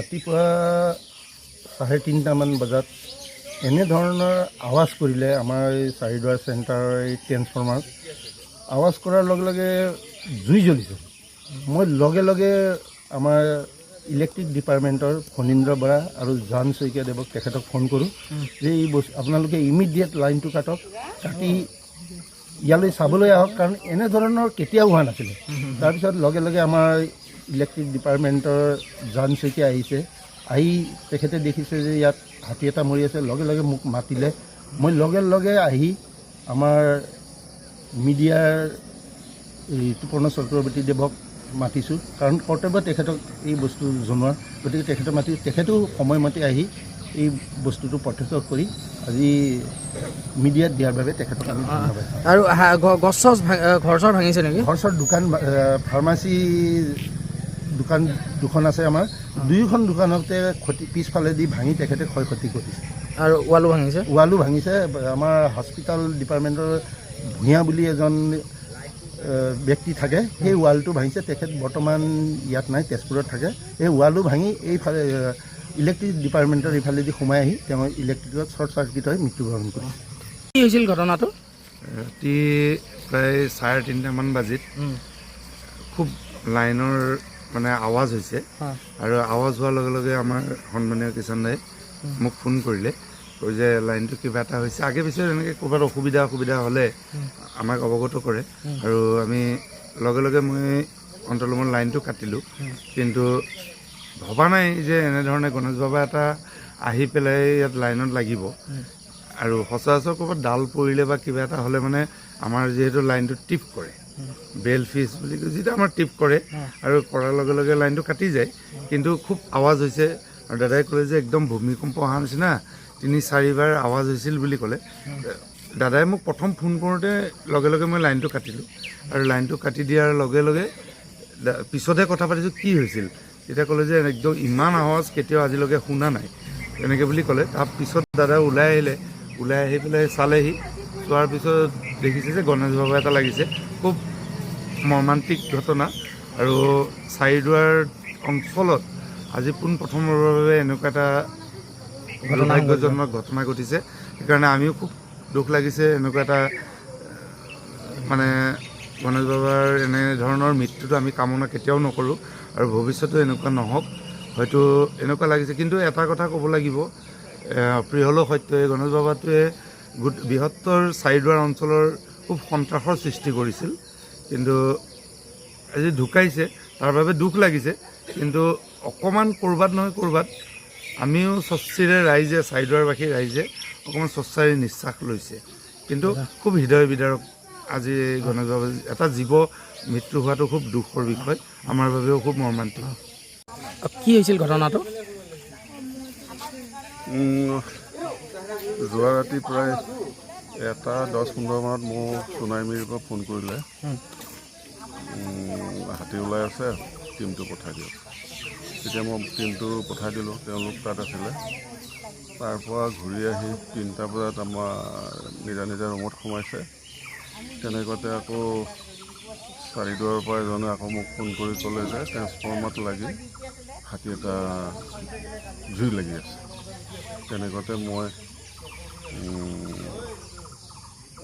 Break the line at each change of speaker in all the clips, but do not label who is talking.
ৰাতিপুৱা 3:30মান বজাত এনেধৰণৰ আৱাজ কৰিলে আমাৰ এই চাৰিদুৱাৰ চেণ্টাৰৰ এই ট্ৰেন্সফৰ্মাৰ আৱাজ কৰাৰ লগে লগে জুই জ্বলিছে। মই লগে লগে আমাৰ ইলেক্ট্ৰিক ডিপাৰ্টমেণ্টৰ ফণীন্দ্ৰ বৰা আৰু জান শইকীয়া দেৱক তেখেতক ফোন কৰোঁ যে এই বস্তু আপোনালোকে ইমিডিয়েট লাইনটো কাটি ইয়ালৈ চাবলৈ আহক, কাৰণ এনেধৰণৰ কেতিয়াও হোৱা নাছিলে। তাৰপিছত লগে লগে আমাৰ ইলেক্ট্ৰিক ডিপাৰ্টমেণ্টৰ জান শইকীয়া আহিছে, আহি তেখেতে দেখিছে যে ইয়াত হাতী এটা মৰি আছে। লগে লগে মোক মাতিলে, মই লগে লগে আহি আমাৰ মিডিয়াৰ এই তুপৰ্ণ চক্ৰৱৰ্তী দেৱক মাতিছোঁ, কাৰণ কৰ্তব্য তেখেতক এই বস্তু জনোৱা। গতিকে তেখেতেও সময়মতে আহি এই বস্তুটো প্ৰত্যক্ষ কৰি আজি মিডিয়াত দিয়াৰ বাবে তেখেতক আমি ধন্যবাদ।
আৰু গছ চছ ঘৰ চৰ ভাঙিছে নেকি?
ঘৰ চৰ দোকান, ফাৰ্মাচী দোকান দুখন আছে আমাৰ, দুয়োখন দোকানতে পিছফালেদি ভাঙি তেখেতে ক্ষয় ক্ষতি কৰিছে।
আৰু ৱালো ভাঙিছে? ৱালো
ভাঙিছে। আমাৰ হস্পিটেল ডিপাৰ্টমেণ্টৰ ভূঞা বুলি এজন ব্যক্তি থাকে, সেই ৱালটো ভাঙিছে। তেখেত বৰ্তমান ইয়াত নাই, তেজপুৰত থাকে। এই ৱালো ভাঙি এইফালে ইলেক্ট্ৰিক ডিপাৰ্টমেণ্টৰ ইফালেদি সোমাই আহি তেওঁ ইলেক্ট্ৰিকত শ্বৰ্ট চাৰ্কিট হৈ মৃত্যুবৰণ কৰিছে।
কি হৈছিল ঘটনাটো?
ৰাতি প্ৰায় 3:30মান বাজিত খুব লাইনৰ মানে আৱাজ হৈছে, আৰু আৱাজ হোৱাৰ লগে লগে আমাৰ সন্মানীয় কিষাণ দাই মোক ফোন কৰিলে, কৈ যে লাইনটো কিবা এটা হৈছে। আগে পিছে এনেকৈ ক'ৰবাত অসুবিধা হ'লে আমাক অৱগত কৰে, আৰু আমি লগে লগে মই অন্তৰ্লমৰ লাইনটো কাটিলোঁ। কিন্তু ভবা নাই যে এনেধৰণে গণেশ বাবা এটা আহি পেলাই ইয়াত লাইনত লাগিব। আৰু সচৰাচৰ ক'ৰবাত ডাল পৰিলে বা কিবা এটা হ'লে মানে আমাৰ যিহেতু লাইনটো টিপ কৰে, বেল ফিজ বুলি কয়, যিটো আমাৰ টিপ কৰে, আৰু কৰাৰ লগে লগে লাইনটো কাটি যায়। কিন্তু খুব আৱাজ হৈছে, আৰু দাদাই ক'লে যে একদম ভূমিকম্প অহা নিচিনা 3-4বাৰ আৱাজ হৈছিল বুলি ক'লে। দাদাই মোক প্ৰথম ফোন কৰোঁতে লগে লগে মই লাইনটো কাটিলোঁ, আৰু লাইনটো কাটি দিয়াৰ লগে লগে পিছতহে কথা পাতিছোঁ কি হৈছিল। তেতিয়া ক'লে যে একদম ইমান আৱাজ কেতিয়াও আজিলৈকে শুনা নাই, তেনেকৈ বুলি ক'লে। তাৰপিছত দাদা ওলাই আহিলে, ওলাই আহি পেলাই চালেহি, চোৱাৰ পিছত দেখিছে যে গণেশ বাবা এটা লাগিছে। খুব মৰ্মান্তিক ঘটনা, আৰু চাৰিদুৱাৰ অঞ্চলত আজি পোনপ্ৰথমৰ বাবে এনেকুৱা এটা দুৰ্ভাগ্যজনক ঘটনা ঘটিছে। সেইকাৰণে আমিও খুব দুখ লাগিছে। এনেকুৱা এটা মানে গণেশ বাবাৰ এনেধৰণৰ মৃত্যুটো আমি কামনা কেতিয়াও নকৰোঁ, আৰু ভৱিষ্যতেও এনেকুৱা নহওক। হয়তো এনেকুৱা লাগিছে, কিন্তু এটা কথা ক'ব লাগিব, প্ৰিয় হ'লেও সত্য, গণেশ বাবাটোৱে বৃহত্তৰ চাৰিদুৱাৰ অঞ্চলৰ খুব সন্ত্ৰাসৰ সৃষ্টি কৰিছিল। কিন্তু আজি ঢুকাইছে, তাৰ বাবে দুখ লাগিছে। কিন্তু অকণমান ক'ৰবাত নহয় ক'ৰবাত আমিও স্বস্তিৰে ৰাইজে, চাৰিদুৱাৰবাসী ৰাইজে অকণমান স্বস্তিৰে নিশ্বাস লৈছে। কিন্তু খুব হৃদয় বিদাৰক আজি গণেশ বাবা এটা জীৱ মৃত্যু হোৱাটো খুব দুখৰ বিষয়, আমাৰ বাবেও খুব মৰ্মান্তিক।
কি হৈছিল ঘটনাটো?
যোৱা ৰাতি প্ৰায় 1:10-15 মানত মোক সোণাইমিৰিৰ পৰা ফোন কৰিলে, হাতী ওলাই আছে, টিমটো পঠাই দিয়ক। তেতিয়া মই টিমটো পঠাই দিলোঁ, তেওঁলোক তাত আছিলে। তাৰপৰা ঘূৰি আহি 3টা বজাত আমাৰ নিজা ৰুমত সোমাইছে। তেনেকুৱাতে আকৌ চাৰিদুৱাৰৰ পৰা এজনে আকৌ মোক ফোন কৰি ক'লে যে ট্ৰেন্সফৰ্মাৰত লাগি হাতী এটা জুই লাগি আছে। তেনেকুৱাতে মই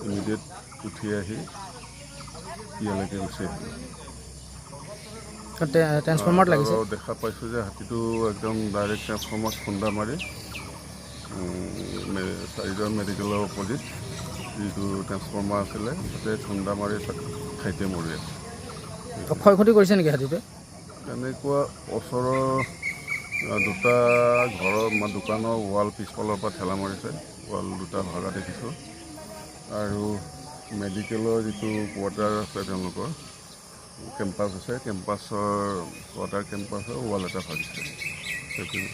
ইমিডিয়েট উঠি আহি ইয়ালৈকে গুচি আহিলোঁ।
ট্ৰেন্সফৰ্মাৰত লাগিছে,
দেখা পাইছোঁ যে হাতীটো একদম ডাইৰেক্ট ট্ৰেন্সফৰ্মাৰত খুন্দা মাৰি চাৰিদুৱাৰ মেডিকেলৰ অপজিট যিটো ট্ৰেন্সফৰ্মাৰ আছিলে তাতে খুন্দা মাৰি ঠাইতে মৰি আছে।
ক্ষয় ক্ষতি কৰিছে নেকি হাতীটোৱে?
তেনেকুৱা ওচৰৰ 2টা ঘৰৰ দোকানৰ ৱাল পিছফালৰ পৰা ঠেলা মাৰিছে, ৱাল 2টা ভাগা দেখিছোঁ। আৰু মেডিকেলৰ যিটো কোৱাৰ্টাৰ আছে, তেওঁলোকৰ কেম্পাছ আছে, কেম্পাছৰ কোৱাৰ্টাৰ কেম্পাছৰ ৱাল এটা ভাগিছে। সেইখিনি